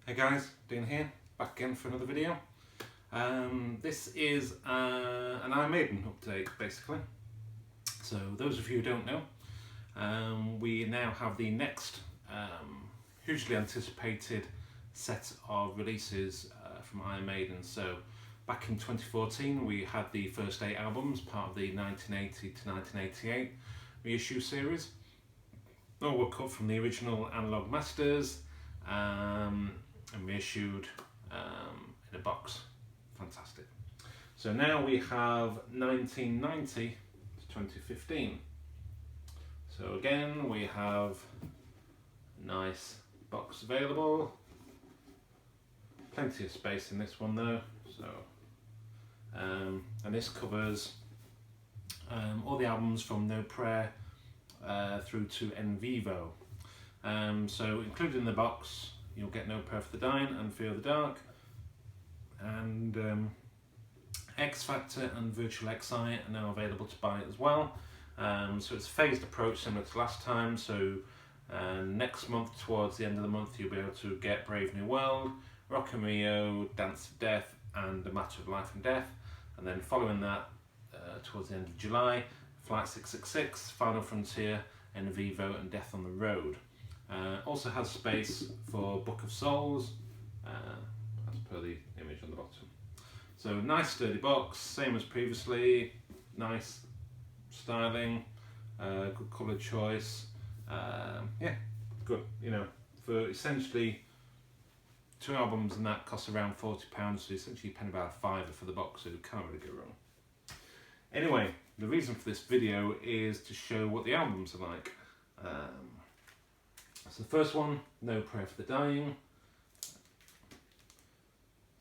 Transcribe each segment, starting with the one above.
Hey guys, Dean here, back again for another video. This is an Iron Maiden update basically. So those of you who don't know, we now have the next hugely anticipated set of releases from Iron Maiden. So back in 2014 we had the first 8 albums, part of the 1980 to 1988 reissue series. All were cut from the original analog masters and reissued in a box. Fantastic. So now we have 1990 to 2015. So again we have a nice box available. Plenty of space in this one though. So and this covers all the albums from No Prayer through to En Vivo. So included in the box you'll get No Prayer for the Dying and Fear the Dark, and X Factor and Virtual XI are now available to buy as well. So it's a phased approach similar to last time. So next month, towards the end of the month, you'll be able to get Brave New World, Rock and Rio, Dance of Death and A Matter of Life and Death, and then following that towards the end of July, Flight 666, Final Frontier, En Vivo and Death on the Road. Also has space for Book of Souls, as per the image on the bottom. So nice sturdy box, same as previously, nice styling, good colour choice, yeah, good, you know, for essentially 2 albums, and that costs around £40, so essentially you're paying about a £5 for the box, so you can't really go wrong. Anyway, the reason for this video is to show what the albums are like. So the first one, No Prayer for the Dying.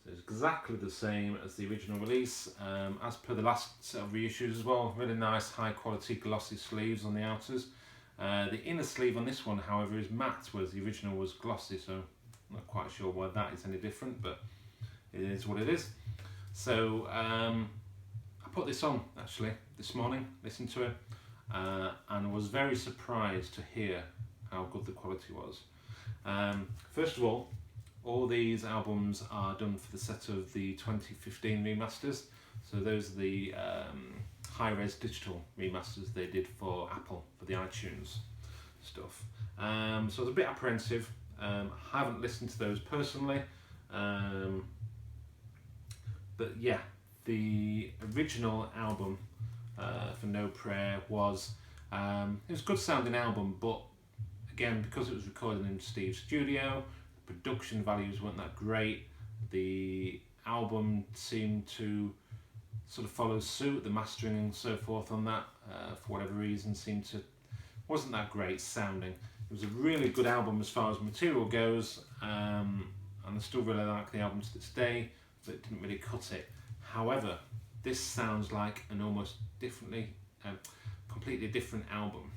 So it's exactly the same as the original release, as per the last set of reissues as well. Really nice high quality glossy sleeves on the outers. The inner sleeve on this one, however, is matte, whereas the original was glossy, so I'm not quite sure why that is any different, but it is what it is. So I put this on actually this morning, listened to it, and was very surprised to hear how good the quality was. First of all these albums are done for the set of the 2015 remasters. So those are the high-res digital remasters they did for Apple, for the iTunes stuff. So I was a bit apprehensive. Haven't listened to those personally, but yeah, the original album for No Prayer was it was a good sounding album, but again, because it was recorded in Steve's studio, production values weren't that great. The album seemed to sort of follow suit, the mastering and so forth on that, for whatever reason, wasn't that great sounding. It was a really good album as far as material goes, and I still really like the album to this day, but it didn't really cut it. However, this sounds like an almost completely different album.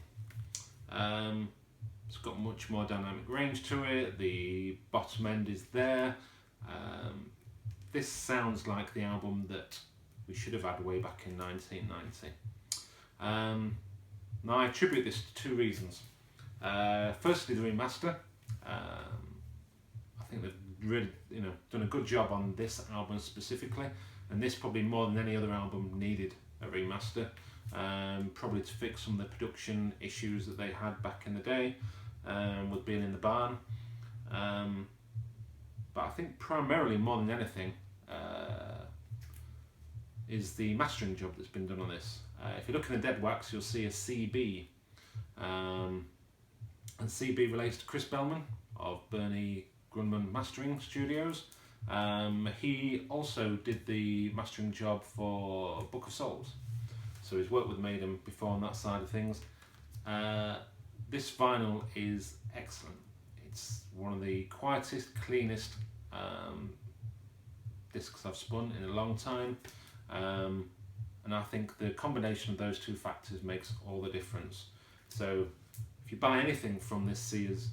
It's got much more dynamic range to it, the bottom end is there. This sounds like the album that we should have had way back in 1990. Now I attribute this to 2 reasons. Firstly, the remaster. I think they've really, done a good job on this album specifically, and this probably more than any other album needed a remaster. Probably to fix some of the production issues that they had back in the day with being in the barn. But I think primarily, more than anything, is the mastering job that's been done on this. If you look in the dead wax, you'll see a CB, and CB relates to Chris Bellman of Bernie Grunman Mastering Studios. He also did the mastering job for Book of Souls, so he's worked with Maiden before on that side of things. This vinyl is excellent. It's one of the quietest, cleanest discs I've spun in a long time, and I think the combination of those 2 factors makes all the difference. So if you buy anything from this series,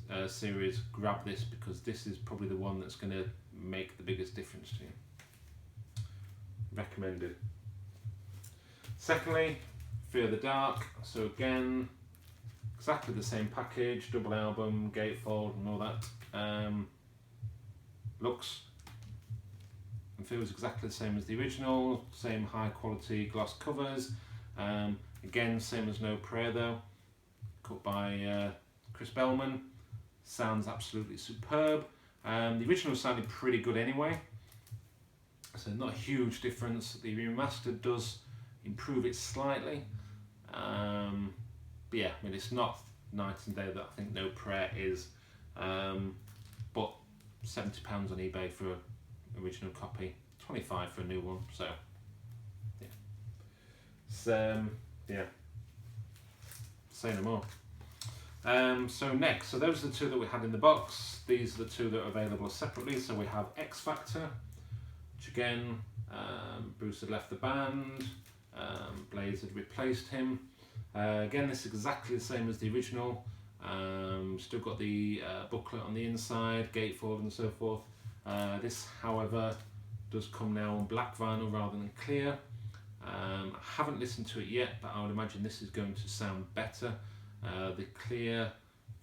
grab this, because this is probably the one that's going to make the biggest difference to you. Recommended. Secondly, Fear the Dark. So again, exactly the same package, double album, gatefold and all that. looks and feels exactly the same as the original, same high quality gloss covers. Again, same as No Prayer though, cut by Chris Bellman. Sounds absolutely superb. The original sounded pretty good anyway, so not a huge difference. The remastered does improve it slightly, but yeah, I mean, it's not night and day that I think No Prayer is, but £70 on eBay for an original copy, 25 for a new one, so yeah, it's, yeah, say no more. So next, so those are the two that we had in the box. These are the two that are available separately. So we have X Factor, which again, Bruce had left the band, Blaze had replaced him. Again, this is exactly the same as the original. Still got the booklet on the inside, gatefold and so forth. This, however, does come now on black vinyl rather than clear. I haven't listened to it yet, but I would imagine this is going to sound better. The clear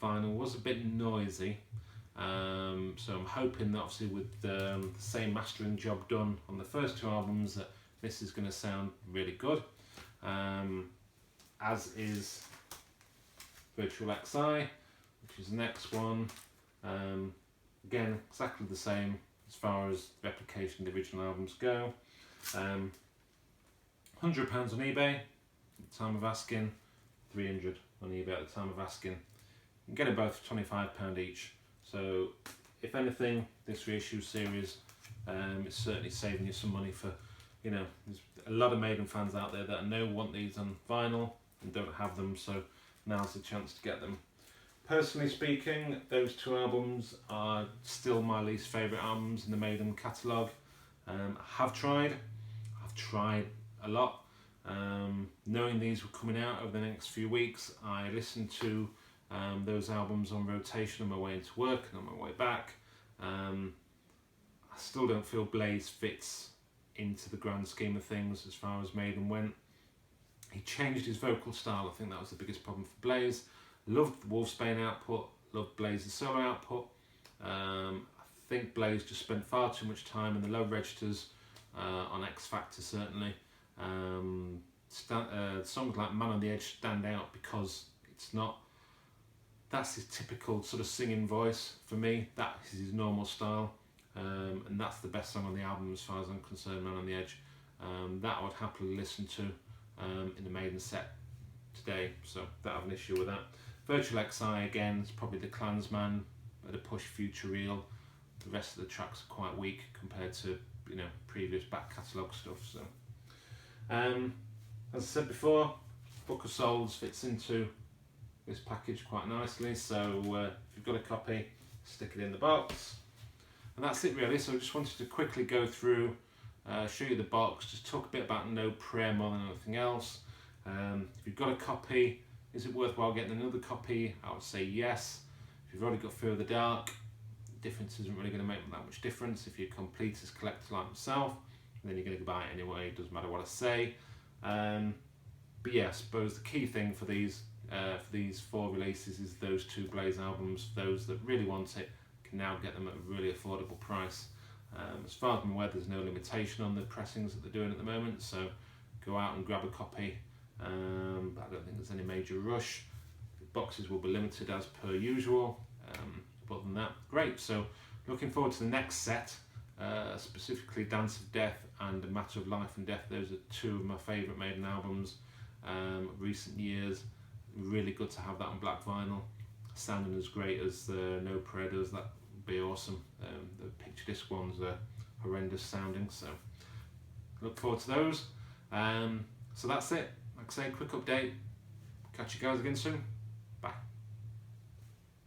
vinyl was a bit noisy, so I'm hoping that obviously with the same mastering job done on the first two albums that this is going to sound really good, as is Virtual XI, which is the next one. Again, exactly the same as far as replication of the original albums go. £100 on eBay at the time of asking, 300 on eBay at the time of asking. You can get them both for £25 each. So if anything, this reissue series is certainly saving you some money for, you know, there's a lot of Maiden fans out there that I know want these on vinyl and don't have them, so now's the chance to get them. Personally speaking, those two albums are still my least favourite albums in the Maiden catalogue. I've tried a lot. Knowing these were coming out over the next few weeks, I listened to those albums on rotation on my way into work and on my way back. I still don't feel Blaze fits into the grand scheme of things as far as Maiden went. He changed his vocal style. I think that was the biggest problem for Blaze. Loved the Wolfsbane output, loved Blaze's solo output. I think Blaze just spent far too much time in the low registers on X Factor, certainly. Songs like Man on the Edge stand out because it's not, that's his typical sort of singing voice for me. That is his normal style, and that's the best song on the album as far as I'm concerned, Man on the Edge. That I would happily listen to in the Maiden set today, so don't have an issue with that. Virtual XI again is probably the Klansman at a push, Future Real. The rest of the tracks are quite weak compared to, you know, previous back catalogue stuff. So as I said before, Book of Souls fits into this package quite nicely, so if you've got a copy, stick it in the box. And that's it really. So I just wanted to quickly go through, show you the box, just talk a bit about No Prayer more than anything else. If you've got a copy, is it worthwhile getting another copy? I would say yes. If you've already got Fear of the Dark, the difference isn't really going to make that much difference. If you're a completist collector like myself, then you're going to buy it anyway, it doesn't matter what I say. But yeah, I suppose the key thing for these 4 releases is those 2 Blaze albums. Those that really want it can now get them at a really affordable price. As far as I'm aware, there's no limitation on the pressings that they're doing at the moment, so go out and grab a copy. But I don't think there's any major rush. The boxes will be limited as per usual. But other than that, great. So looking forward to the next set, specifically Dance of Death and A Matter of Life and Death. Those are 2 of my favourite Maiden albums of recent years. Really good to have that on black vinyl. Sounding as great as No Prayer does, that would be awesome. The picture disc ones are horrendous sounding, so look forward to those. So that's it. Like I say, quick update. Catch you guys again soon.